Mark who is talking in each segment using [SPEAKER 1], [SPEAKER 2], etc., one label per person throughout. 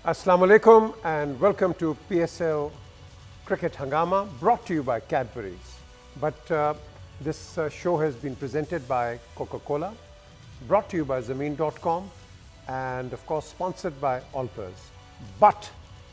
[SPEAKER 1] Assalamu alaikum and welcome to PSL Cricket Hangama, brought to you by Cadbury's. But this show has been presented by Coca-Cola, brought to you by Zameen.com, and of course sponsored by Alpers. But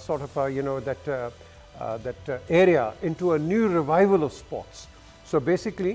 [SPEAKER 1] sort of that area into a new revival of sports. So basically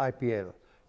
[SPEAKER 1] IPL.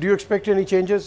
[SPEAKER 1] do you expect any changes?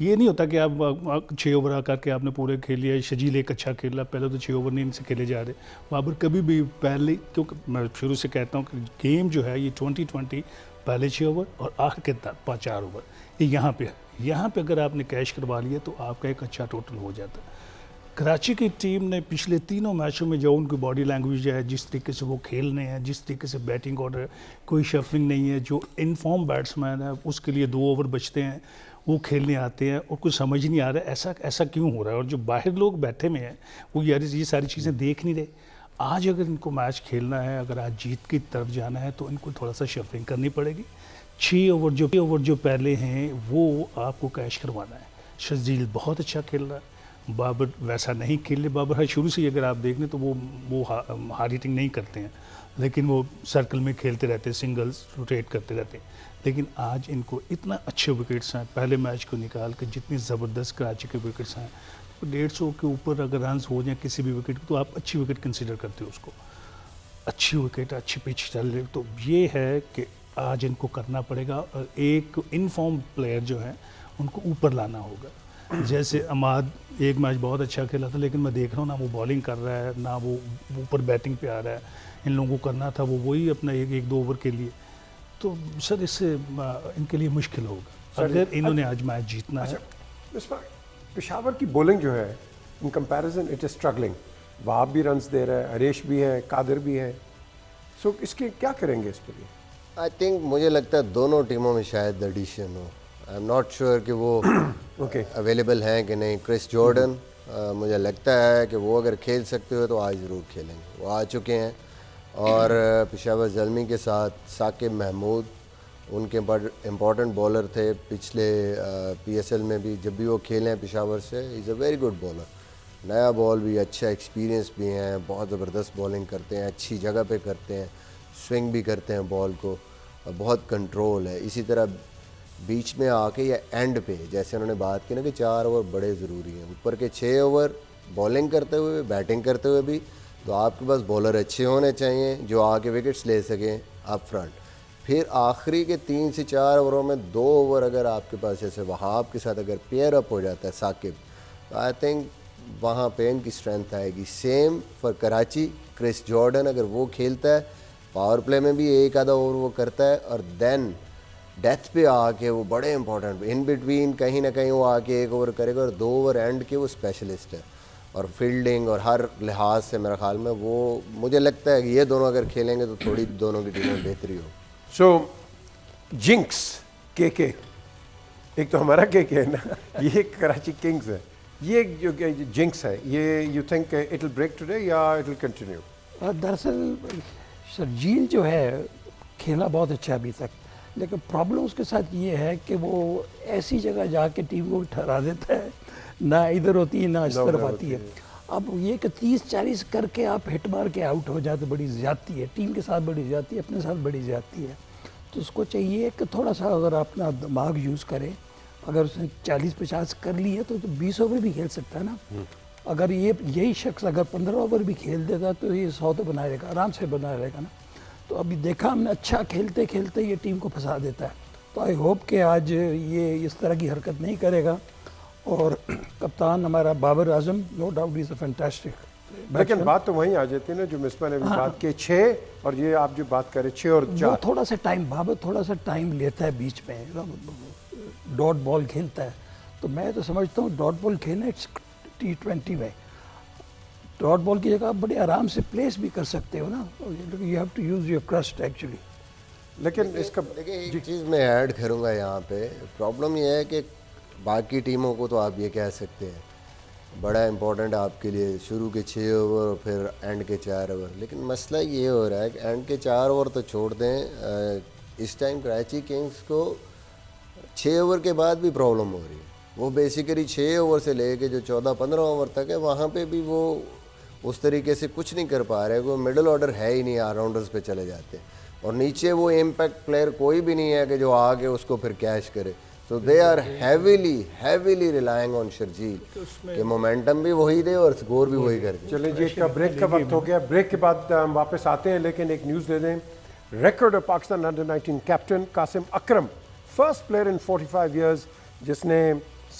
[SPEAKER 2] یہ نہیں ہوتا کہ آپ 6 over a کر کے آپ نے پورے کھیل لیا. شجیل ایک اچھا کھیلا, پہلے تو 6 اوور نہیں ان سے کھیلے جا رہے. بابر کبھی بھی پہلے, کیونکہ میں شروع سے کہتا ہوں کہ گیم جو ہے یہ 2020 پہلے 6 اوور اور آخر کے 4 اوور, یہ یہاں پہ ہے. یہاں پہ اگر آپ نے کیش کروا لیا تو آپ کا ایک اچھا ٹوٹل ہو جاتا. کراچی کی ٹیم نے پچھلے تینوں میچوں میں جو ان کی باڈی لینگویج ہے, جس طریقے سے وہ کھیلنے ہیں, جس طریقے سے بیٹنگ آرڈر, کوئی شفلنگ نہیں ہے. جو انفارم بیٹسمین ہے اس کے لیے 2 اوور بچتے ہیں, وہ کھیلنے آتے ہیں اور کچھ سمجھ نہیں آ رہا ہے ایسا کیوں ہو رہا ہے. اور جو باہر لوگ بیٹھے میں ہیں وہ یار یہ ساری چیزیں دیکھ نہیں رہے. آج اگر ان کو میچ کھیلنا ہے, اگر آج جیت کی طرف جانا ہے تو ان کو تھوڑا سا شفلنگ کرنی پڑے گی. 6 اوور جو پہلے ہیں وہ آپ کو کیش کروانا ہے. شجیل بہت اچھا کھیل رہا ہے, بابر ویسا نہیں کھیل رہے. بابر شروع سے ہی اگر آپ دیکھ لیں تو وہ ہارڈ ہٹنگ نہیں کرتے ہیں, لیکن وہ سرکل میں کھیلتے رہتے ہیں, سنگلز روٹیٹ کرتے رہتے ہیں. لیکن آج ان کو اتنا اچھے وکٹس ہیں, پہلے میچ کو نکال کے جتنی زبردست کراچی کے وکٹس ہیں, 150 کے اوپر اگر رنز ہو جائیں کسی بھی وکٹ تو آپ اچھی وکٹ کنسیڈر کرتے ہو اس کو. اچھی وکٹ, اچھی پچ چل رہی. تو یہ ہے کہ آج ان کو کرنا پڑے گا, اور ایک انفارم پلیئر جو ہے ان کو اوپر لانا ہوگا. جیسے عماد ایک میچ بہت اچھا کھیلا تھا, لیکن میں دیکھ رہا ہوں نہ وہ بالنگ کر رہا ہے, نہ وہ اوپر بیٹنگ پہ آ رہا ہے. ان لوگوں کو کرنا تھا وہی اپنا 1-2 اوور کے لیے. تو سر اس سے ان کے لیے مشکل ہوگا اگر انہوں نے آج میچ جیتنا ہے.
[SPEAKER 1] پشاور کی بولنگ جو ہے in comparison it is struggling. Wahab بھی رنز دے رہا ہے, ہریش بھی ہے, قادر بھی ہے. سو اس کے کیا کریں گے اس کے لیے؟
[SPEAKER 3] آئی تھنک مجھے لگتا ہے دونوں ٹیموں میں شاید ایڈیشن ہو. آئی ایم ناٹ شیور کہ وہ اویلیبل ہیں کہ نہیں. کرس جارڈن مجھے لگتا ہے کہ وہ اگر کھیل سکتے ہو تو آج ضرور کھیلیں گے, وہ آ چکے ہیں. اور پشاور زلمی کے ساتھ ثاقب محمود ان کے امپورٹنٹ بالر تھے پچھلے پی ایس ایل میں بھی. جب بھی وہ کھیلے ہیں پشاور سے, از اے ویری گڈ بالر. نیا بال بھی اچھا, ایکسپیرینس بھی ہیں, بہت زبردست بالنگ کرتے ہیں, اچھی جگہ پہ کرتے ہیں, سوئنگ بھی کرتے ہیں بال کو, اور بہت کنٹرول ہے. اسی طرح بیچ میں آ کے یا اینڈ پہ جیسے انہوں نے بات کی نا کہ 4 اوور بڑے ضروری ہیں, اوپر کے 6 اوور بالنگ کرتے ہوئے بیٹنگ کرتے ہوئے بھی, تو آپ کے پاس بالر اچھے ہونے چاہیے جو آ کے وکٹس لے سکیں اپ فرنٹ. پھر آخری کے 3 سے 4 اووروں میں 2 اوور اگر آپ کے پاس جیسے وہاب کے ساتھ اگر پیئر اپ ہو جاتا ہے ثاقب, تو آئی تھنک وہاں پہ ان کی اسٹرینتھ آئے گی. Same for Karachi, Chris Jordan اگر وہ کھیلتا ہے پاور پلے میں بھی 1 آدھا اوور وہ کرتا ہے, اور دین ڈیتھ پہ آ کے وہ بڑے امپورٹنٹ ان بٹوین کہیں نہ کہیں وہ آ کے 1 اوور کرے گا, اور 2 اوور اینڈ کے وہ اسپیشلسٹ ہے. اور فیلڈنگ اور ہر لحاظ سے میرے خیال میں وہ, مجھے لگتا ہے کہ یہ دونوں اگر کھیلیں گے تو تھوڑی دونوں کی ٹیمیں بہتری ہو.
[SPEAKER 1] سو جنکس کے ایک تو ہمارا کے ہے نا, یہ کراچی کنگز ہے, یہ جو جنکس ہے یہ you think it will break today یا اٹ ول کنٹینیو؟
[SPEAKER 4] دراصل شرجیل جو ہے کھیلا بہت اچھا ابھی تک, لیکن پرابلم اس کے ساتھ یہ ہے کہ وہ ایسی جگہ جا کے ٹیم کو ٹھہرا دیتا ہے, نہ ادھر ہوتی ہے نہ اس طرف آتی ہے. اب یہ کہ 30-40 کر کے آپ ہٹ مار کے آؤٹ ہو جاتے بڑی زیادتی ہے, ٹیم کے ساتھ بڑی زیادتی ہے, اپنے ساتھ بڑی زیادتی ہے. تو اس کو چاہیے کہ تھوڑا سا اگر اپنا دماغ یوز کرے. اگر اس نے 40-50 کر لی ہے تو 20 اوور بھی کھیل سکتا ہے نا. اگر یہی شخص اگر 15 اوور بھی کھیل دیتا تو یہ 100 تو بنا رہے گا, آرام سے بنا رہے گا نا. تو ابھی دیکھا ہم نے اچھا کھیلتے کھیلتے یہ ٹیم کو پھنسا دیتا ہے. تو آئی ہوپ کہ آج یہ اس طرح کی حرکت نہیں کرے گا. اور کپتان ہمارا Babar Azam, no doubt is a fantastic.
[SPEAKER 1] لیکن بات تو وہیں آ جاتی ہے نا جو مصباح نے بھی بات کی 6, اور یہ آپ جو بات کریں 6 اور 4,
[SPEAKER 4] تھوڑا سا ٹائم, بابر تھوڑا سا ٹائم لیتا ہے بیچ میں, ڈاٹ بال کھیلتا ہے. تو میں تو سمجھتا ہوں ڈاٹ بال کھیلنا T20 میں, ڈاٹ بال کی جگہ آپ بڑے آرام سے پلیس بھی کر سکتے ہو نا. You have to use your کرسٹ ایکچولی.
[SPEAKER 1] لیکن اس کا
[SPEAKER 3] دیکھیں ایک چیز میں ایڈ کروں گا یہاں پہ, پرابلم یہ ہے کہ باقی ٹیموں کو تو آپ یہ کہہ سکتے ہیں بڑا امپورٹنٹ آپ کے لیے شروع کے 6 اوور اور پھر اینڈ کے 4 اوور, لیکن مسئلہ یہ ہو رہا ہے کہ اینڈ کے 4 اوور تو چھوڑ دیں, اس ٹائم کراچی کنگز کو 6 اوور کے بعد بھی پرابلم ہو رہی ہے. وہ بیسیکلی 6 اوور سے لے کے جو 14-15 اوور تک ہے وہاں پہ بھی وہ اس طریقے سے کچھ نہیں کر پا رہے. وہ مڈل آرڈر ہے ہی نہیں, آل راؤنڈرز پہ چلے جاتے ہیں, اور نیچے وہ امپیکٹ پلیئر کوئی بھی نہیں ہے کہ جو آ کے اس کو پھر کیش کرے. So they are heavily relying on Sharjeel کہ مومنٹم بھی وہی دے اور سکور بھی وہی کر دے.
[SPEAKER 1] چلیں جی, ایک بریک کا وقت ہو گیا, بریک کے بعد ہم واپس آتے ہیں, لیکن ایک نیوز دے دیں. Record of Pakistan under 19 captain Qasim Akram, first player in 45 years جس نے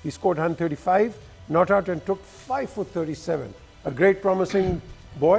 [SPEAKER 1] He scored 135, not out and took 5 for 37. A great promising boy.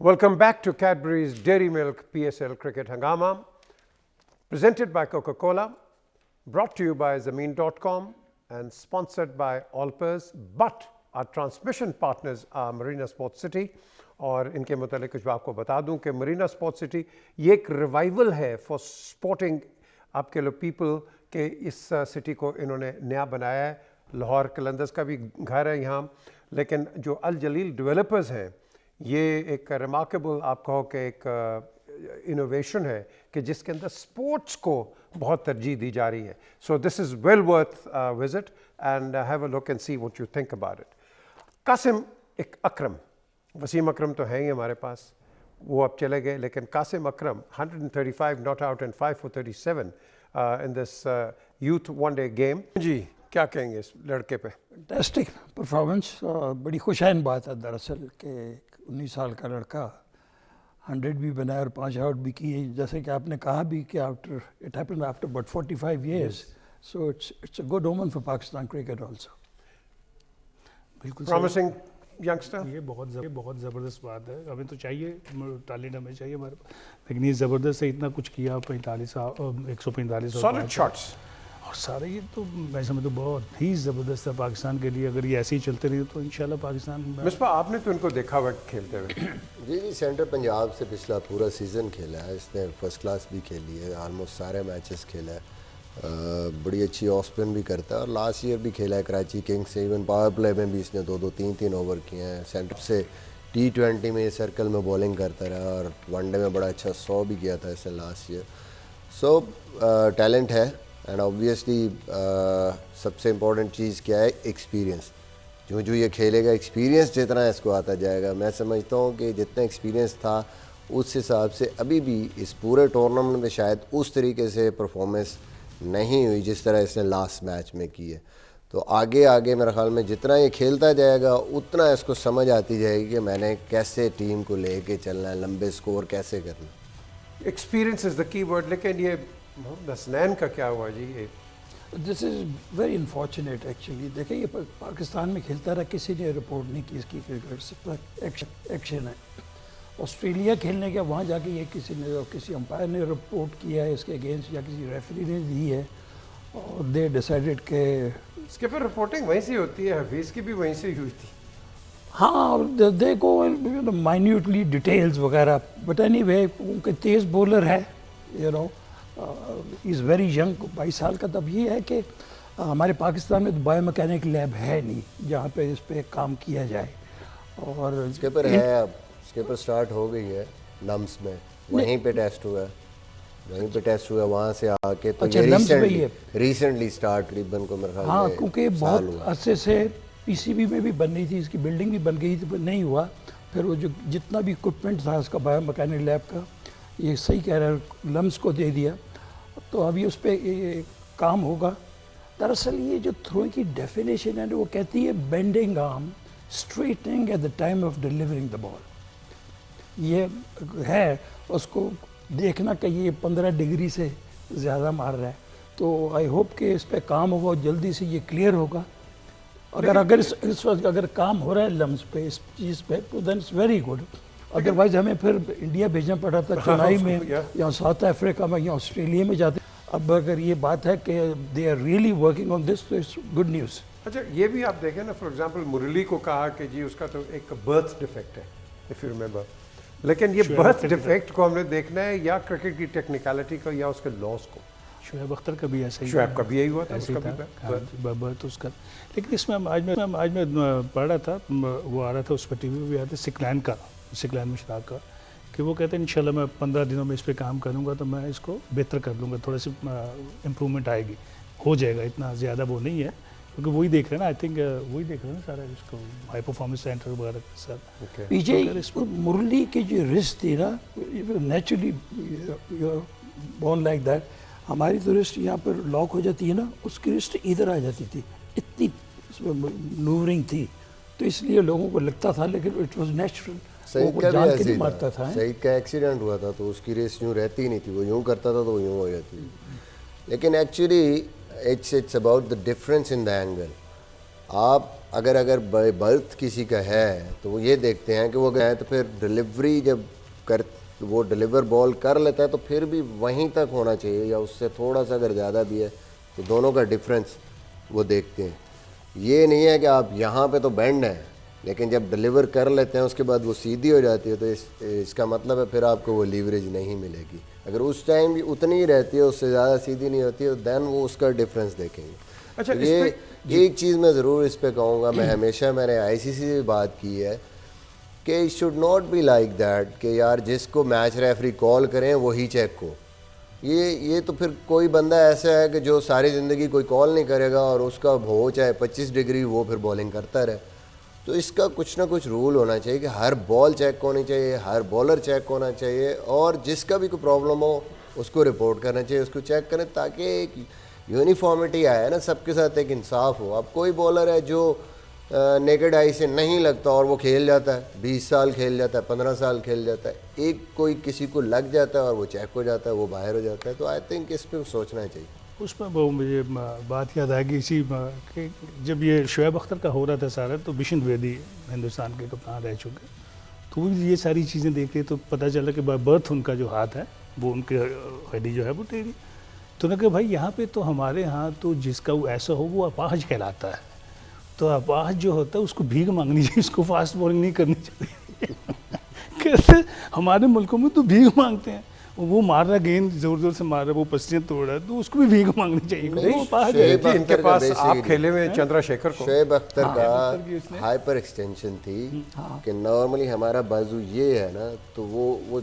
[SPEAKER 1] Welcome back to Cadbury's Dairy Milk PSL Cricket Hangama, presented by Coca-Cola, brought to you by Zameen.com and sponsored by Allpers. But our transmission partners are Marina Sports City. اور ان کے متعلق کچھ آپ کو بتا دوں کہ Merina Sport city یہ ایک ریوائول ہے فار اسپورٹنگ آپ کے لوگ پیپل کہ اس سٹی کو انہوں نے نیا بنایا ہے. لاہور قلندرز کا بھی گھر ہے یہاں, لیکن جو الجلیل ڈیولپرز ہیں یہ ایک ریمارکیبل آپ کہو کہ ایک انوویشن ہے کہ جس کے اندر اسپورٹس کو بہت ترجیح دی جا رہی ہے. So this is well worth visit and have a look and see what you think about it. Qasim Akram, Wasim Akram تو ہیں ہی ہمارے پاس, وہ اب چلے گئے, لیکن قاسم اکرم 135 not out and 5 for 37 in this youth one day game. جی کیا کہیں گے اس لڑکے پہ؟
[SPEAKER 4] Fantastic performance. بڑی خوشائن بات ہے دراصل کہ 19 سال کا لڑکا 100 بھی بنایا اور 5 آؤٹ بھی کیے, جیسے کہ آپ نے کہا بھی کہ it happened after about 45 years. So it's a good omen for Pakistan cricket also.
[SPEAKER 2] بالکل
[SPEAKER 1] Promising youngster.
[SPEAKER 2] یہ بہت زبردست بات ہے. ہمیں تو چاہیے ٹیلنٹ, ہمیں چاہیے ہمارے پاس, لیکن یہ زبردست ہے, اتنا کچھ کیا 145
[SPEAKER 1] Solid shots.
[SPEAKER 2] اور سارے یہ تو میں سمجھتا ہوں بہت ہی زبردست ہے پاکستان کے لیے. اگر یہ ایسے ہی چلتے رہے تو انشاءاللہ پاکستان.
[SPEAKER 1] مصباح آپ نے تو ان کو دیکھا ہوا کھیلتے ہوئے.
[SPEAKER 3] جی سینٹر پنجاب سے پچھلا پورا سیزن کھیلا ہے اس نے, فرسٹ کلاس بھی کھیلی ہے, آلموسٹ سارے میچز کھیلا ہے, بڑی اچھی آف اسپن بھی کرتا ہے, اور لاسٹ ایئر بھی کھیلا ہے کراچی کنگز سے. ایون پاور پلے میں بھی اس نے 2-2 3-3 اوور کیے ہیں. سینٹر سے T20 میں سرکل میں بولنگ کرتا رہا, اور ون ڈے میں بڑا اچھا 100 بھی کیا تھا اس نے لاسٹ ایئر. سو ٹیلنٹ ہے, اینڈ آبویسلی سب سے امپورٹنٹ چیز کیا ہے, ایکسپیرینس. جو یہ کھیلے گا, ایکسپیرینس جتنا اس کو آتا جائے گا, میں سمجھتا ہوں کہ جتنا ایکسپیرینس تھا اس حساب سے ابھی بھی اس پورے ٹورنامنٹ میں شاید اس طریقے سے پرفارمنس نہیں ہوئی جس طرح اس نے لاسٹ میچ میں کی ہے. تو آگے میرے خیال میں جتنا یہ کھیلتا جائے گا اتنا اس کو سمجھ آتی جائے گی کہ میں نے کیسے ٹیم کو لے کے چلنا ہے, لمبے سکور کیسے کرنا.
[SPEAKER 1] ایکسپیرینس از دا کی ورڈ. لیکن یہ محمد حسنین کا کیا ہوا جی؟
[SPEAKER 4] دس از ویری انفارچونیٹ ایکچولی. دیکھیں یہ پاکستان میں کھیلتا رہا, کسی نے رپورٹ نہیں کی اس کی ایکشن ہے. آسٹریلیا کھیلنے کے وہاں جا کے یہ کسی امپائر نے رپورٹ کیا ہے اس کے اگینسٹ, یا کسی ریفری نے دی ہے, اور دے ڈیسائیڈڈ کہ
[SPEAKER 1] اس کے پھر رپورٹنگ وہیں سے ہوتی ہے, حفیظ کی بھی وہیں سے ہوئی تھی.
[SPEAKER 4] ہاں, دے کو مائنیوٹلی ڈیٹیلز وغیرہ. بٹ اینی وے ان کے تیز بولر ہے, you know is very young, 22 سال کا. تب یہ ہے کہ ہمارے پاکستان میں بایو میکینک لیب ہے نہیں جہاں پہ اس پہ کام کیا جائے. اور
[SPEAKER 3] اس کے پر ہے, اب اس کے پر سٹارٹ ہو گئی ہے لمس میں, وہیں پہ ٹیسٹ ہوا ہے, وہاں سے آ کے تو ریسنٹلی سٹارٹ قریباً کو میرے خیال میں.
[SPEAKER 4] ہاں, کیونکہ بہت عرصے سے پی سی بی میں بھی بن رہی تھی, اس کی بلڈنگ بھی بن گئی تھی, پر نہیں ہوا. پھر وہ جو جتنا بھی اکوپمنٹ تھا اس کا بایو میکینک لیب کا, یہ صحیح کہہ رہا ہے, لمس کو دے دیا. تو ابھی اس پہ کام ہوگا. دراصل یہ جو تھروئنگ کی ڈیفینیشن ہے وہ کہتی ہے bending arm straightening at the time of delivering the ball. یہ ہے اس کو دیکھنا کہ یہ 15 ڈگری سے زیادہ مار رہا ہے. تو آئی ہوپ کہ اس پہ کام ہوگا اور جلدی سے یہ کلیئر ہوگا. اگر اس وقت اگر کام ہو رہا ہے لمس پہ, اس چیز پہ, تو دین اٹس ویری گڈ. ادروائز ہمیں پھر انڈیا بھیجنا پڑا تھا, چنائی میں یا ساؤتھ افریقہ میں یا آسٹریلیا میں جاتے. اب اگر یہ بات ہے کہ they are really working on this, تو اٹس گڈ نیوز.
[SPEAKER 1] اچھا یہ بھی آپ دیکھیں نا, فار ایگزامپل مرلی کو کہا کہ جی اس کا تو ایک برتھ ڈیفیکٹ ہے, اف یو ریمبر. لیکن یہ برتھ ڈیفیکٹ کو ہم نے دیکھنا ہے یا کرکٹ کی ٹیکنیکلٹی کو یا اس کے لاس کو.
[SPEAKER 2] شعیب اختر کا بھی ایسا ہی,
[SPEAKER 1] شعیب کا بھی یہی ہوا تھا, اس کا بھی
[SPEAKER 2] برتھ اس کا. لیکن اس میں آج میں پڑھ رہا تھا, وہ آ رہا تھا اس پہ ٹی وی پہ بھی آیا تھا, سکلین مشتاق کا, کہ وہ کہتے ہیں انشاءاللہ میں 15 دنوں میں اس پہ کام کروں گا تو میں اس کو بہتر کر لوں گا, تھوڑا سی امپرومنٹ آئے گی, ہو جائے گا. اتنا زیادہ وہ نہیں ہے کیونکہ وہی دیکھ رہے ہیں نا, آئی تھنک وہی دیکھ رہے ہیں نا سارا اس کو, ہائی پرفارمنس سینٹر وغیرہ کے ساتھ.
[SPEAKER 4] پیچھے مرلی کی جو رسٹ تھی نا, نیچرلی بورن لائک دیٹ. ہماری تو رسٹ یہاں پر لاک ہو جاتی ہے نا, اس کی رسٹ ادھر آ جاتی تھی, اتنی اس میں مینوورنگ تھی, تو اس لیے لوگوں کو لگتا تھا, لیکن اٹ واز نیچرل.
[SPEAKER 3] سعید کا بھی
[SPEAKER 4] جان کے
[SPEAKER 3] ایسے
[SPEAKER 4] نہیں
[SPEAKER 3] ہی
[SPEAKER 4] مارتا
[SPEAKER 3] تھا.
[SPEAKER 4] تھا.
[SPEAKER 3] سعید کا ایکسیڈنٹ ہوا تھا تو اس کی ریس یوں رہتی نہیں تھی, وہ یوں کرتا تھا تو وہ یوں ہو جاتی تھی. لیکن actually it's about the difference in the angle. آپ اگر برتھ کسی کا ہے تو وہ یہ دیکھتے ہیں کہ وہ گئے تو پھر ڈلیوری جب وہ ڈلیور بال کر لیتا ہے تو پھر بھی وہیں تک ہونا چاہیے یا اس سے تھوڑا سا اگر زیادہ بھی ہے تو دونوں کا ڈفرینس وہ دیکھتے ہیں. یہ نہیں ہے کہ آپ یہاں پہ تو بینڈ ہیں لیکن جب ڈلیور کر لیتے ہیں اس کے بعد وہ سیدھی ہو جاتی ہے تو اس کا مطلب ہے پھر آپ کو وہ لیوریج نہیں ملے گی. اگر اس ٹائم بھی اتنی ہی رہتی ہے, اس سے زیادہ سیدھی نہیں ہوتی ہے, دین وہ اس کا ڈفرینس دیکھیں گے.
[SPEAKER 1] اچھا,
[SPEAKER 3] یہ ایک چیز میں ضرور اس پہ کہوں گا, میں نے آئی سی سی سے بات کی ہے کہ it should not be like that کہ یار جس کو میچ ریفری کال کریں وہی چیک ہو. یہ تو پھر کوئی بندہ ایسا ہے کہ جو ساری زندگی کوئی کال نہیں کرے گا اور اس کا ہو چاہے 25 ڈگری وہ پھر بولنگ کرتا رہے. تو اس کا کچھ نہ کچھ رول ہونا چاہیے کہ ہر بال چیک ہونی چاہیے, ہر بالر چیک ہونا چاہیے, اور جس کا بھی کوئی پرابلم ہو اس کو رپورٹ کرنا چاہیے, اس کو چیک کریں تاکہ ایک یونیفارمٹی آئے نا, سب کے ساتھ ایک انصاف ہو. اب کوئی بالر ہے جو نیکڈ آئی سے نہیں لگتا اور وہ کھیل جاتا ہے, 20 سال کھیل جاتا ہے, 15 سال کھیل جاتا ہے, ایک کوئی کسی کو لگ جاتا ہے اور وہ چیک ہو جاتا ہے, وہ باہر ہو جاتا ہے. تو آئی تھنک اس پہ سوچنا چاہیے.
[SPEAKER 2] اس میں وہ مجھے بات یاد آئے گی اسی کہ جب یہ شعیب اختر کا ہو رہا تھا سارا تو بشن بیدی ہندوستان کے کپتان رہ چکے, تو وہ یہ ساری چیزیں دیکھ کے تو پتہ چلا کہ برتھ ان کا جو ہاتھ ہے وہ ان کے ہڈی جو ہے وہ ٹیڑھی. تو نے کہا بھائی یہاں پہ تو ہمارے ہاں تو جس کا وہ ایسا ہو وہ اپاہج کہلاتا ہے, تو اپاہج جو ہوتا ہے اس کو بھیگ مانگنی چاہیے, اس کو فاسٹ بولنگ نہیں کرنی چاہیے. کیسے ہمارے ملکوں میں تو بھیگ مانگتے ہیں, وہ مار رہا گیند زور زور سے مار رہا, وہ پسلیاں توڑ رہا ہے, تو اس کو بھی بھیگ مانگنی چاہیے. وہ اپاہج ہے.
[SPEAKER 1] جی, ان کے پاس آپ کھیلے ہوئے چندرا شیکھر کو.
[SPEAKER 3] شعیب اختر کا ہائپر ایکسٹینشن تھی کہ نارملی ہمارا بازو یہ ہے نا, تو وہ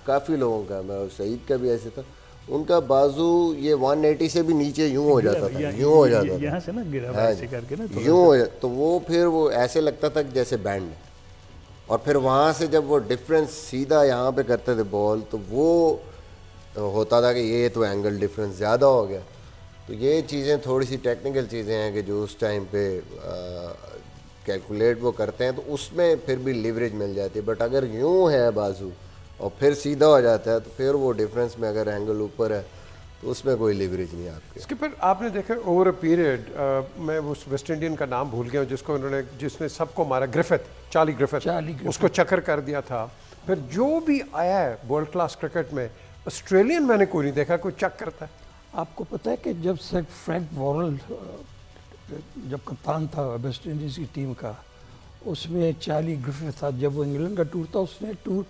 [SPEAKER 3] کافی لوگوں کا, میں سعید کا بھی ایسے تھا, ان کا بازو یہ 180 سے بھی نیچے یوں ہو جاتا تھا, یوں ہو جاتا تھا,
[SPEAKER 2] یہاں سے نا گرا ایسے کر کے نا
[SPEAKER 3] یوں ہو جاتا. تو وہ پھر وہ ایسے لگتا تھا جیسے بینڈ ہے, اور پھر وہاں سے جب وہ ڈفرینس سیدھا یہاں پہ کرتے تھے بال تو وہ ہوتا تھا کہ یہ تو اینگل ڈفرینس زیادہ ہو گیا. تو یہ چیزیں تھوڑی سی ٹیکنیکل چیزیں ہیں کہ جو اس ٹائم پہ کیلکولیٹ وہ کرتے ہیں, تو اس میں پھر بھی لیوریج مل جاتی ہے. بٹ اگر یوں ہے بازو اور پھر سیدھا ہو جاتا ہے تو پھر وہ ڈفرینس میں اگر اینگل اوپر ہے تو اس میں کوئی لیوریج نہیں آپ کے.
[SPEAKER 1] اس کے پھر آپ نے دیکھا اوور اے پیریڈ, میں اس ویسٹ انڈین کا نام بھول گیا ہوں جس نے سب کو مارا, چارلی گرفت, اس کو چکر کر دیا تھا. پھر جو بھی آیا ہے ورلڈ کلاس کرکٹ میں, آسٹریلین میں نے کوئی نہیں دیکھا کوئی چک کرتا ہے.
[SPEAKER 4] آپ کو پتہ ہے کہ جب فرینک وارل جب کپتان تھا ویسٹ انڈیز کی ٹیم کا, اس میں چارلی گرفت تھا, جب وہ انگلینڈ کا ٹور تھا اس نے ٹور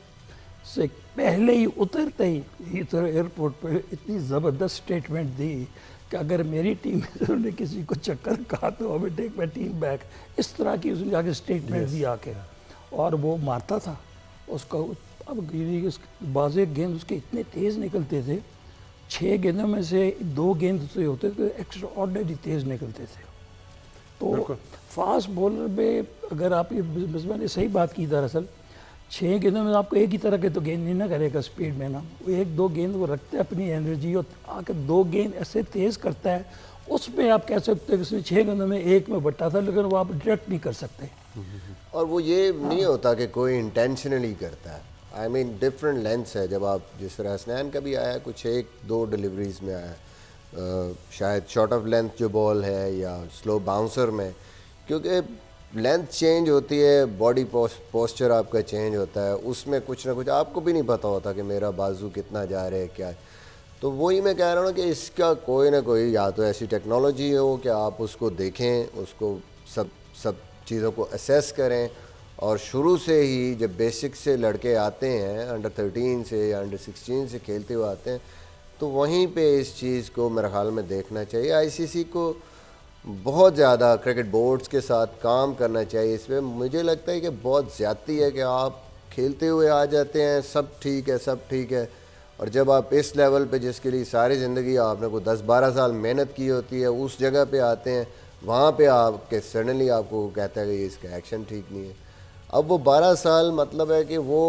[SPEAKER 4] سے پہلے ہی اترتے ہی ہیتھرو ایئرپورٹ پہ اتنی زبردست سٹیٹمنٹ دی کہ اگر میری ٹیم نے کسی کو چکر کہا تو ہمیں ٹیک مائی ٹیم بیک, اس طرح کی اس نے جا کے سٹیٹمنٹ دی آ کے, اور وہ مارتا تھا اس کا. اب بعض گیند اس کے اتنے تیز نکلتے تھے, 6 گیندوں میں سے 2 گیند سے ہوتے تھے ایکسٹرا آرڈنری تیز نکلتے تھے. تو فاسٹ بولر میں اگر آپ یہ میں نے صحیح بات کی, دراصل 6 گیندوں میں آپ کو ایک ہی طرح کے تو گیند نہیں نہ کرے گا اسپیڈ میں نا, وہ 1-2 گیند وہ رکھتا ہے اپنی انرجی, اور آ کے 2 گیند ایسے تیز کرتا ہے. اس میں آپ کہہ سکتے ہیں کہ اس نے 6 گیندوں میں 1 میں بٹا تھا, لیکن وہ آپ ڈائریکٹ نہیں کر سکتے.
[SPEAKER 3] اور وہ یہ نہیں ہوتا کہ کوئی انٹینشنلی کرتا ہے, آئی مین ڈفرینٹ لینتھس ہے. جب آپ جس طرح حسنین کا بھی آیا, کچھ 1-2 ڈلیوریز میں آیا, شاید شارٹ آف لینتھ جو بال ہے یا سلو باؤنسر میں, کیونکہ لینتھ چینج ہوتی ہے, باڈی پوسچر آپ کا چینج ہوتا ہے, اس میں کچھ نہ کچھ آپ کو بھی نہیں پتہ ہوتا کہ میرا بازو کتنا جا رہا ہے کیا ہے. تو وہی میں کہہ رہا ہوں کہ اس کا کوئی نہ کوئی یا تو ایسی ٹیکنالوجی ہو کہ آپ اس کو دیکھیں, اس کو سب چیزوں کو اسیس کریں, اور شروع سے ہی جب بیسک سے لڑکے آتے ہیں انڈر 13 سے یا انڈر 16 سے کھیلتے ہوئے آتے ہیں, تو وہیں پہ اس چیز کو میرے خیال میں دیکھنا چاہیے. آئی سی سی کو بہت زیادہ کرکٹ بورڈز کے ساتھ کام کرنا چاہیے اس میں. مجھے لگتا ہے کہ بہت زیادتی ہے کہ آپ کھیلتے ہوئے آ جاتے ہیں, سب ٹھیک ہے, اور جب آپ اس لیول پہ جس کے لیے ساری زندگی آپ نے کوئی 10-12 سال محنت کی ہوتی ہے, اس جگہ پہ آتے ہیں, وہاں پہ آپ کے سڈنلی آپ کو کہتا ہے کہ اس کا ایکشن ٹھیک نہیں ہے. اب وہ 12 سال مطلب ہے کہ وہ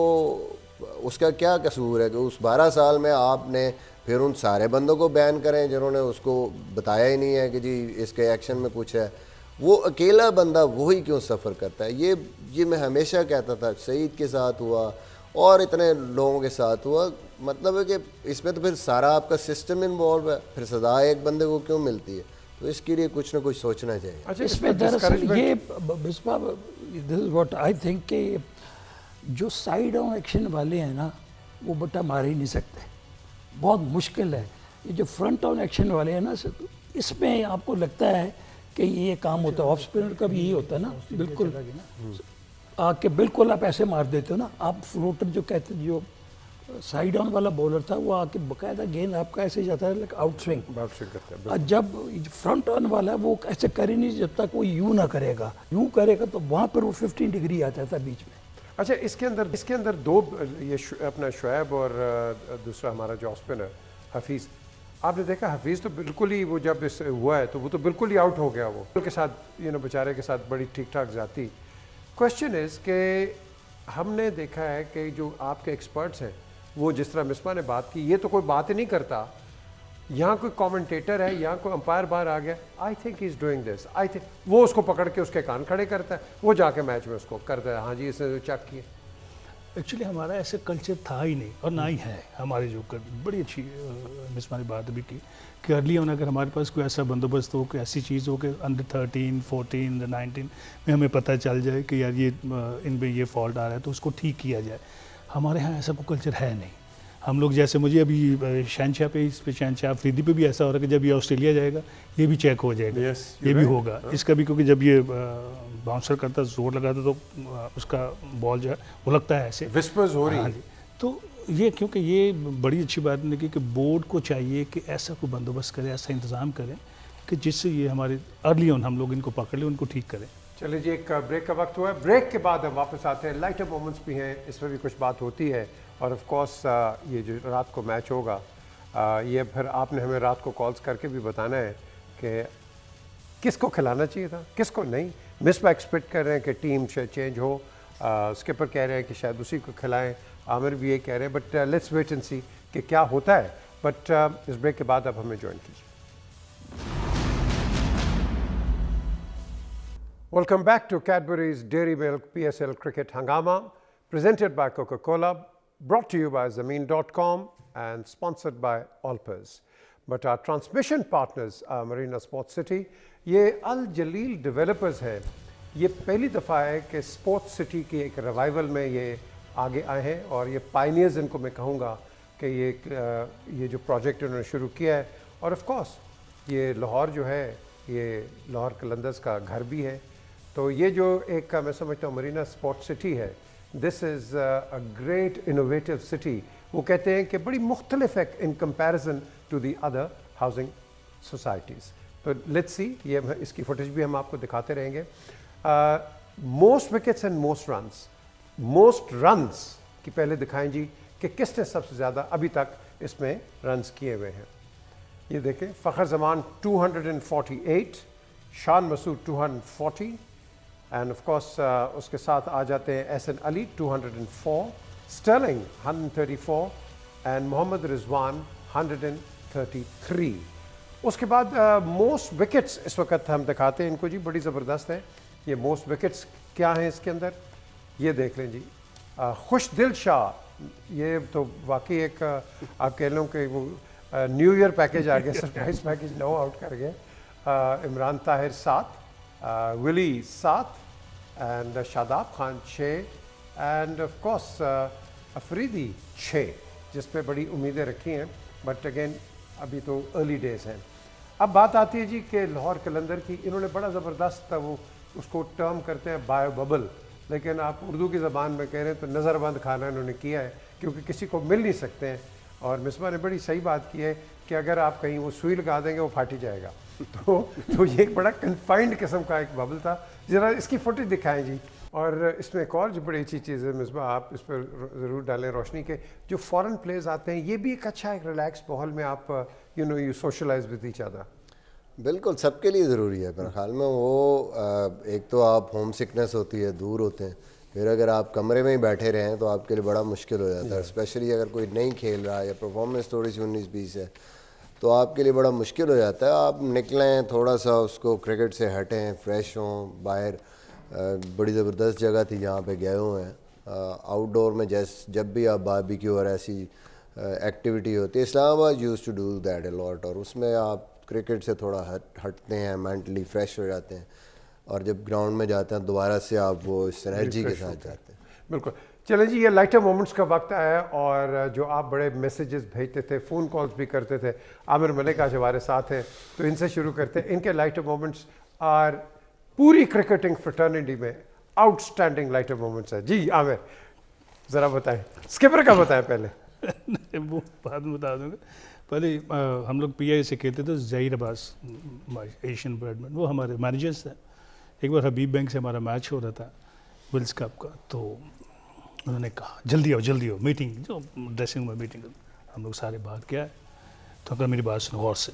[SPEAKER 3] اس کا کیا قصور ہے کہ اس 12 سال میں آپ نے پھر ان سارے بندوں کو بین کریں جنہوں نے اس کو بتایا ہی نہیں ہے کہ جی اس کے ایکشن میں کچھ ہے. وہ اکیلا بندہ وہی کیوں سفر کرتا ہے. یہ میں ہمیشہ کہتا تھا, سعید کے ساتھ ہوا اور اتنے لوگوں کے ساتھ ہوا. مطلب ہے کہ اس میں تو پھر سارا آپ کا سسٹم انوالو ہے, پھر سزا ایک بندے کو کیوں ملتی ہے؟ تو اس کے لیے کچھ نہ کچھ سوچنا چاہیے.
[SPEAKER 4] اس میں دراصل یہ بسما دس از واٹ آئی تھنک کہ جو سائیڈ آن ایکشن والے ہیں نا وہ بٹا مار ہی نہیں سکتے, بہت مشکل ہے. یہ جو فرنٹ آن ایکشن والے ہیں نا اس میں آپ کو لگتا ہے کہ یہ کام ہوتا ہے. آف اسپنر کا بھی یہی ہوتا ہے نا, بالکل آ کے بالکل آپ ایسے مار دیتے ہو نا. آپ فلوٹر جو کہتے جو سائیڈ آن والا بولر تھا وہ آ کے باقاعدہ گیند آپ کا ایسے جاتا ہے لائک آؤٹ سوئنگ. اور جب فرنٹ آن والا وہ ایسے کر ہی نہیں, جب تک وہ یوں نہ کرے گا, یوں کرے گا تو وہاں پر وہ 15 ڈگری آ جاتا ہے بیچ میں.
[SPEAKER 1] اچھا اس کے اندر دو, یہ اپنا شعیب اور دوسرا ہمارا جو اسپنر حفیظ, آپ نے دیکھا حفیظ تو بالکل ہی وہ جب اس ہوا ہے تو وہ تو بالکل ہی آؤٹ ہو گیا. وہ کے ساتھ بیچارے کے ساتھ بڑی ٹھیک ٹھاک جاتی. کوشچن از کہ ہم نے دیکھا ہے کہ جو آپ کے ایکسپرٹس ہیں وہ جس طرح مصباح نے بات کی, یہ تو کوئی بات ہی نہیں کرتا. یہاں کوئی کامنٹیٹر ہے, یہاں کوئی امپائر باہر آ گیا, I think he is doing this, I think وہ اس کو پکڑ کے اس کے کان کھڑے کرتا ہے, وہ جا کے میچ میں اس کو کرتا ہے ہاں جی اس نے چیک کیا.
[SPEAKER 2] ایکچولی ہمارا ایسے کلچر تھا ہی نہیں اور نہ ہی ہے. ہمارے جو بڑی اچھی مصباح نے بات بھی کی کہ ارلی آن اگر ہمارے پاس کوئی ایسا بندوبست ہو, کوئی ایسی چیز ہو کہ انڈر 13, 14, 19 میں ہمیں پتہ چل جائے کہ یار یہ ان میں یہ فالٹ آ رہا ہے تو اس کو ٹھیک کیا جائے. ہمارے ہاں ایسا کوئی کلچر ہے نہیں. ہم لوگ جیسے مجھے ابھی شہنشاہ پہ, اس پہ شہنشاہ افریدی پہ بھی ایسا ہو رہا ہے کہ جب یہ آسٹریلیا جائے گا یہ بھی چیک ہو جائے گا, یہ بھی ہوگا اس کا بھی, کیونکہ جب یہ باؤنسر کرتا زور لگاتا تو اس کا بال جو ہے وہ لگتا ہے ایسے
[SPEAKER 1] وسپرز ہو رہی ہیں.
[SPEAKER 2] تو یہ کیونکہ یہ بڑی اچھی بات نہیں کہ بورڈ کو چاہیے کہ ایسا کوئی بندوبست کرے, ایسا انتظام کرے کہ جس سے یہ ہمارے ارلی آن ہم لوگ ان کو پکڑ لیں, ان کو ٹھیک کریں.
[SPEAKER 1] چلے جی ایک بریک کا وقت ہوا ہے, بریک کے بعد ہم واپس آتے ہیں. لائٹر مومنٹس بھی ہیں, اس میں بھی کچھ بات ہوتی ہے. اور آف کورس یہ جو رات کو میچ ہوگا یہ پھر آپ نے ہمیں رات کو کالز کر کے بھی بتانا ہے کہ کس کو کھلانا چاہیے تھا, کس کو نہیں. مصباح ایکسپیکٹ کر رہے ہیں کہ ٹیم چینج ہو, اسکپر کہہ رہے ہیں کہ شاید اسی کو کھلائیں, عامر بھی یہ کہہ رہے ہیں, بٹ لیٹس ویٹ اینڈ سی کہ کیا ہوتا ہے. بٹ اس بریک کے بعد اب ہمیں جوائن کیجیے. Welcome back to Cadbury's Dairy Milk PSL Cricket Hangama, presented by Coca-Cola, brought to you by Zameen.com and sponsored by Alpers. But our transmission partners are Marina Sports City. یہ الجلیل developers ہیں. یہ پہلی دفعہ ہے کہ sports city کے ایک revival میں یہ آگے آئے ہیں, اور یہ پائنیئرز ان کو میں کہوں گا کہ یہ جو پروجیکٹ انہوں نے شروع کیا ہے. اور آف کورس یہ لاہور جو ہے یہ لاہور قلندرز کا گھر بھی ہے. تو یہ جو ایک میں سمجھتا ہوں مرینا اسپورٹ سٹی ہے, this is a great innovative city. وہ کہتے ہیں کہ بڑی مختلف ہے in comparison to the other housing societies. تو لیٹس سی, یہ اس کی فوٹیج بھی ہم آپ کو دکھاتے رہیں گے. Most wickets and most runs کی پہلے دکھائیں جی کہ کس نے سب سے زیادہ ابھی تک اس میں رنز کیے ہوئے ہیں. یہ دیکھیں, فخر زمان 248, Shan Masood 240, and of course اس کے ساتھ آ جاتے ہیں احسن علی 204, اسٹرلنگ 134 اینڈ محمد رضوان 133. اس کے بعد موسٹ وکٹس اس وقت ہم دکھاتے ہیں ان کو جی, بڑی زبردست ہے. یہ موسٹ وکٹس کیا ہیں اس کے اندر, یہ دیکھ لیں جی. خوش دل شاہ, یہ تو واقعی ایک آپ کہہ لوں کہ وہ نیو ایئر پیکیج آ گیا, سرپرائز پیکیج 9 آؤٹ کر گئے. عمران طاہر 7, ولی 7, and Shadab Khan 6, and of course Afridi 6, جس پہ بڑی امیدیں رکھی ہیں. بٹ اگین ابھی تو ارلی ڈیز ہیں. اب بات آتی ہے جی کہ لاہور قلندر کی. انہوں نے بڑا زبردست وہ اس کو ٹرم کرتے ہیں بایو ببل, لیکن آپ اردو کی زبان میں کہہ رہے ہیں تو نظر بند کھانا انہوں نے کیا ہے, کیونکہ کسی کو مل نہیں سکتے ہیں. اور مصباح نے بڑی صحیح بات کی ہے کہ اگر آپ کہیں وہ سوئی لگا دیں گے وہ پھاٹ ہی جائے گا. تو یہ ایک بڑا کنفائنڈ قسم کا ایک ببل تھا. ذرا اس کی فوٹیج دکھائیں جی. اور اس میں ایک اور جو بڑی اچھی چیز ہے مصباح, آپ اس پر ضرور ڈالیں روشنی, کے جو فورن پلیز آتے ہیں یہ بھی ایک اچھا ایک ریلیکس ماحول میں آپ you socialise with each other.
[SPEAKER 3] بالکل سب کے لیے ضروری ہے میرے خیال میں. وہ ایک تو آپ ہوم سکنس ہوتی ہے, دور ہوتے ہیں, پھر اگر آپ کمرے میں ہی بیٹھے رہیں تو آپ کے لیے بڑا مشکل ہو جاتا ہے, اسپیشلی اگر کوئی نہیں کھیل رہا یا پرفارمنس تھوڑی سی 19-20 ہے. تو آپ کے لیے بڑا مشکل ہو جاتا ہے. آپ نکلیں تھوڑا سا اس کو کرکٹ سے ہٹیں, فریش ہوں, باہر بڑی زبردست جگہ تھی جہاں پہ گئے ہوئے ہیں. آؤٹ ڈور میں جب بھی آپ باربیکیو اور ایسی ایکٹیویٹی ہوتی ہے, Islamabad used to do that a lot, اور اس میں آپ کرکٹ سے تھوڑا ہٹتے ہیں, مینٹلی فریش ہو جاتے ہیں, اور جب گراؤنڈ میں جاتے ہیں دوبارہ سے آپ وہ اس انرجی کے ساتھ جاتے ہیں.
[SPEAKER 1] بالکل. چلیں جی, یہ لائٹر مومنٹس کا وقت آیا, اور جو آپ بڑے میسیجز بھیجتے تھے, فون کالز بھی کرتے تھے. عامر ملک آج ہمارے ساتھ ہیں, تو ان سے شروع کرتے ہیں. ان کے لائٹر مومنٹس اور پوری کرکٹنگ فرٹرنیٹی میں آؤٹ اسٹینڈنگ لائٹر مومنٹس ہیں. جی عامر ذرا بتائیں, اسکپر کا بتائیں پہلے.
[SPEAKER 2] وہ بعد میں بتا دوں گا. پہلے ہم لوگ پی آئی سے کہتے تھے ظہیر عباس, ایشین بیڈمنٹ, وہ ہمارے مینیجرس تھے. ایک بار حبیب بینک سے ہمارا میچ ہو رہا تھا ولز کپ کا, تو انہوں نے کہا جلدی آؤ میٹنگ, جو ڈریسنگ میں میٹنگ. ہم لوگ سارے بات کیا ہے, تو کہا میری بات سنو غور سے,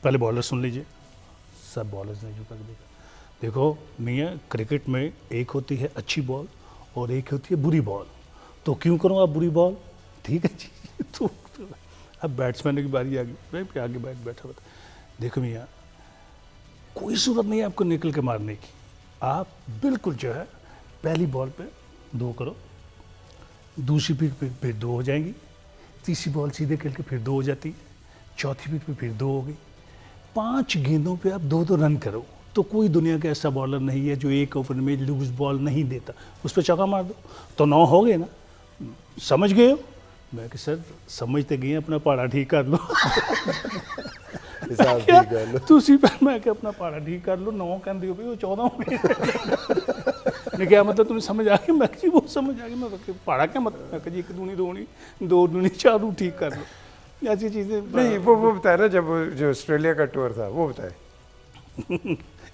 [SPEAKER 2] پہلے بالر سن لیجیے. سب بالرز نے جو کر دیکھا, دیکھو میاں کرکٹ میں ایک ہوتی ہے اچھی بال اور ایک ہوتی ہے بری بال, تو کیوں کروں آپ بری بال, ٹھیک ہے جی. تو اب بیٹسمین کی باری آ گئی, آگے بیٹھا ہوا تھا. دیکھو میاں کوئی صورت نہیں ہے آپ کو نکل کے مارنے کی, آپ بالکل جو ہے پہلی بال پہ 2 کرو, دوسری پچ پہ پھر 2 ہو جائیں گی, تیسری بال سیدھے کھیل کے پھر 2 ہو جاتی ہے, چوتھی پچ پہ پھر 2 ہو گئی. 5 گیندوں پہ آپ 2 رن کرو, تو کوئی دنیا کا ایسا بالر نہیں ہے جو ایک اوور میں لوز بال نہیں دیتا, اس پہ چوکا مار دو تو 9 ہو گئے نا. سمجھ گئے ہو؟ میں کہ سر سمجھتے گئے, اپنا پاڑا ٹھیک کر لو. دوسری پہ میں کہ اپنا پاڑا ٹھیک کر لو, 9 کہہ دیو بھی وہ 14 ہو گئے. نے کیا مطلب تمہیں سمجھ آ گئی؟ میں کہ وہ سمجھ آ گئی. میں پاڑا کیا مطلب؟ میں کہ جی 1 دونی 2 دونی 4 ٹھیک کر لو. ایسی چیزیں
[SPEAKER 1] نہیں, وہ بتائے نا جب جو آسٹریلیا کا ٹور تھا وہ بتائے.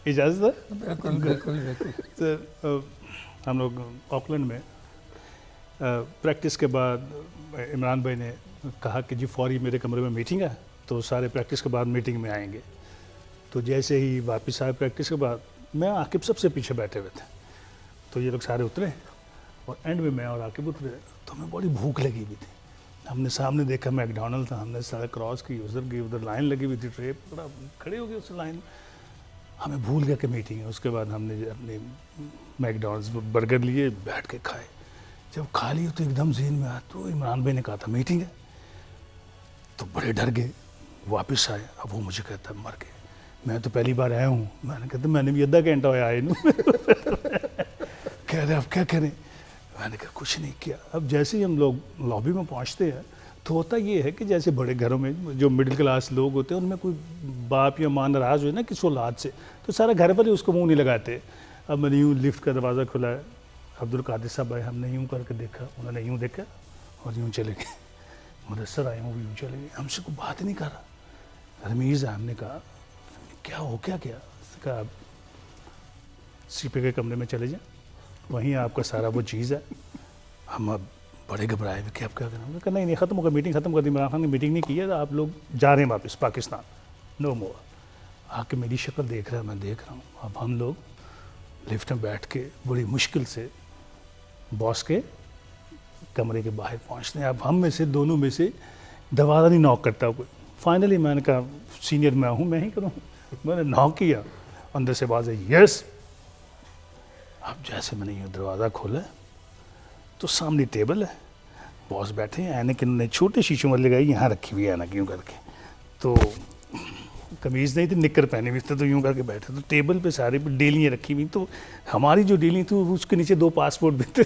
[SPEAKER 2] اجازت ہے؟
[SPEAKER 4] بالکل بالکل بالکل.
[SPEAKER 2] سر ہم لوگ آکلینڈ میں پریکٹس کے بعد عمران بھائی نے کہا کہ جی فوری میرے کمرے میں میٹنگ ہے, تو سارے پریکٹس کے بعد میٹنگ میں آئیں گے. تو جیسے ہی واپس آئے پریکٹس کے بعد, میں عاقب سب سے پیچھے بیٹھے ہوئے تھے, تو یہ لوگ سارے اترے, اور اینڈ میں اور عاقب اترے, تو ہمیں بڑی بھوک لگی ہوئی تھی. ہم نے سامنے دیکھا میک ڈونلڈ تھا, ہم نے سارا کراس کی, ادھر گئی, ادھر لائن لگی ہوئی تھی, ٹرے پکڑا, کھڑے ہو گئے اس لائن. ہمیں بھول گیا کہ میٹنگ ہے. اس کے بعد ہم نے اپنے میک ڈونلڈز برگر لیے, بیٹھ کے کھائے. جب کھا لیے تو ایک دم ذہن میں آیا, تو عمران بھائی نے کہا تھا میٹنگ ہے, تو بڑے ڈر گئے. واپس آئے, اب وہ مجھے کہتا ہے مر گئے. میں تو پہلی بار آیا ہوں. میں نے کہتا میں نے بھی 1/2 گھنٹہ ہوا آئے. کہہ رہے اب کیا کریں؟ میں نے کہا کچھ نہیں کیا. اب جیسے ہی ہم لوگ لابی میں پہنچتے ہیں, تو ہوتا یہ ہے کہ جیسے بڑے گھروں میں جو مڈل کلاس لوگ ہوتے ہیں, ان میں کوئی باپ یا ماں ناراض ہوئے نا کسی اولاد سے, تو سارا گھر پر ہی اس کو منہ نہیں لگاتے. اب میں نے یوں لفٹ کا دروازہ کھلا ہے, عبد القادر صاحب آئے, ہم نے یوں کر کے دیکھا, انہوں نے یوں دیکھا اور یوں چلے گئے. مدثر آئے, وہ بھی یوں چلے گئے, ہم سے کوئی بات نہیں کر رہا. رمیز ہے, ہم نے کہا کیا ہو کیا کیا؟ اس نے کہا آپ سی پی کے کمرے میں چلے جائیں, وہیں آپ کا سارا وہ چیز ہے. ہم اب بڑے گھبرائے ہوئے کہ اب کیا کرنا. انہوں نے کہا نہیں ختم ہو گیا, میٹنگ ختم کر دی, عمران خان نے میٹنگ نہیں کی ہے, آپ لوگ جا رہے ہیں واپس پاکستان, نو مور. آ کے میری شکل دیکھ رہا ہے, میں دیکھ رہا ہوں. اب ہم لوگ لفٹ میں بیٹھ کے بڑی مشکل سے باس کے کمرے کے باہر پہنچتے ہیں. اب ہم میں سے دونوں میں سے دروازہ نہیں ناک کرتا کوئی. فائنلی میں نے کہا سینئر میں ہوں, میں ہی کروں. میں نے ناک کیا, اندر سے آواز ہے یس. اب جیسے میں نے یہ دروازہ کھولا تو سامنے ٹیبل ہے, باس بیٹھے ہیں, اینک انہوں نے چھوٹے شیشوں میں لگائی, یہاں رکھی ہوئی ہے اینک یوں کر کے. تو قمیض نہیں تھی, نکر پہنے ہوئے تھے, تو یوں کر کے بیٹھے. تو ٹیبل پہ سارے ڈیلیاں رکھی ہوئی, تو ہماری جو ڈیلی تھی اس کے نیچے 2 پاسپورٹ بھی تھے.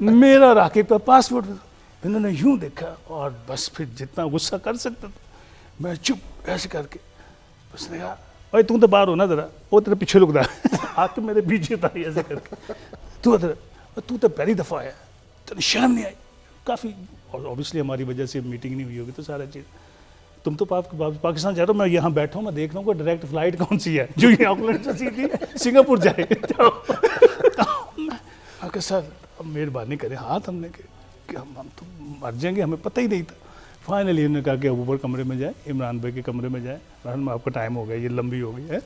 [SPEAKER 2] میرا راکب کا پاسپورٹ. انہوں نے یوں دیکھا, اور بس پھر جتنا غصہ کر سکتا تھا میں چپ ایسے کر کے. اس نے کہا اوے تم تو باہر ہو نا ذرا, وہ تیرے پیچھے رک رہا, آ کے میرے پیچھے تھا ایسے کر کے. تو پہلی دفعہ آیا, تو شرم نہیں آئی کافی. اور اوبیسلی ہماری وجہ سے میٹنگ نہیں ہوئی ہوگی, تو سارا چیز. تم تو پاکستان جا رہا ہو, میں یہاں بیٹھا ہوں, میں دیکھ رہا ہوں کہ ڈائریکٹ فلائٹ کون سی ہے جو یہ آکلینڈ سے سیدھی سنگاپور جائے. کہ سر اب مہربانی کریں ہاتھ, ہم نے کہ ہم تو مر جائیں گے, ہمیں پتہ ہی نہیں تھا. فائنلی انہوں نے کہا کہ اوپر کمرے میں جائیں, عمران بھائی کے کمرے میں جائیں. میں آپ کا ٹائم ہو گیا, یہ لمبی ہو گئی ہے.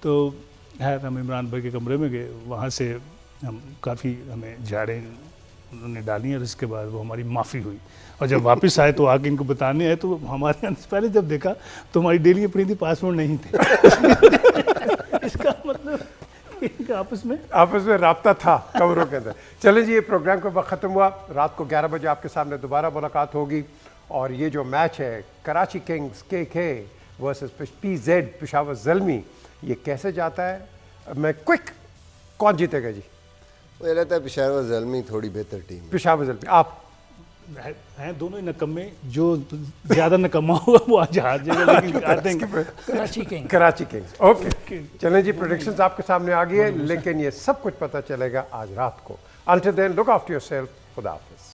[SPEAKER 2] تو خیر ہم عمران بھائی کے کمرے میں گئے, وہاں سے ہم کافی ہمیں جھاڑیں انہوں نے ڈالی, اور اس کے بعد وہ ہماری معافی ہوئی. اور جب واپس آئے تو آگے ان کو بتانے آئے تو ہمارے یہاں سے پہلے جب دیکھا تو ہماری ڈیلی اپنی پاسپورٹ نہیں تھے اس کا مطلب ان کا آپس میں
[SPEAKER 1] رابطہ تھا کمروں کے اندر. چلیں جی، یہ پروگرام کا وقت ختم ہوا. رات کو 11 بجے آپ کے سامنے دوبارہ ملاقات ہوگی. اور یہ جو میچ ہے Karachi Kings KK versus PZ Peshawar Zalmi, یہ کیسے جاتا ہے؟ میں کوئک، کون جیتے گا جی؟
[SPEAKER 3] مجھے لگتا ہے پشاور زلمی تھوڑی بہتر ٹیم.
[SPEAKER 1] پشاور زلمی. آپ
[SPEAKER 2] ہیں دونوں ہی نکمے، جو زیادہ نکما ہوگا وہ آج ہار جائے گا، لیکن I think
[SPEAKER 1] Karachi Kings. Okay چلیں جی، پریڈکشنز آپ کے سامنے آ گئی ہے، لیکن یہ سب کچھ پتہ چلے گا آج رات کو. Until then, look after yourself. خدا حافظ.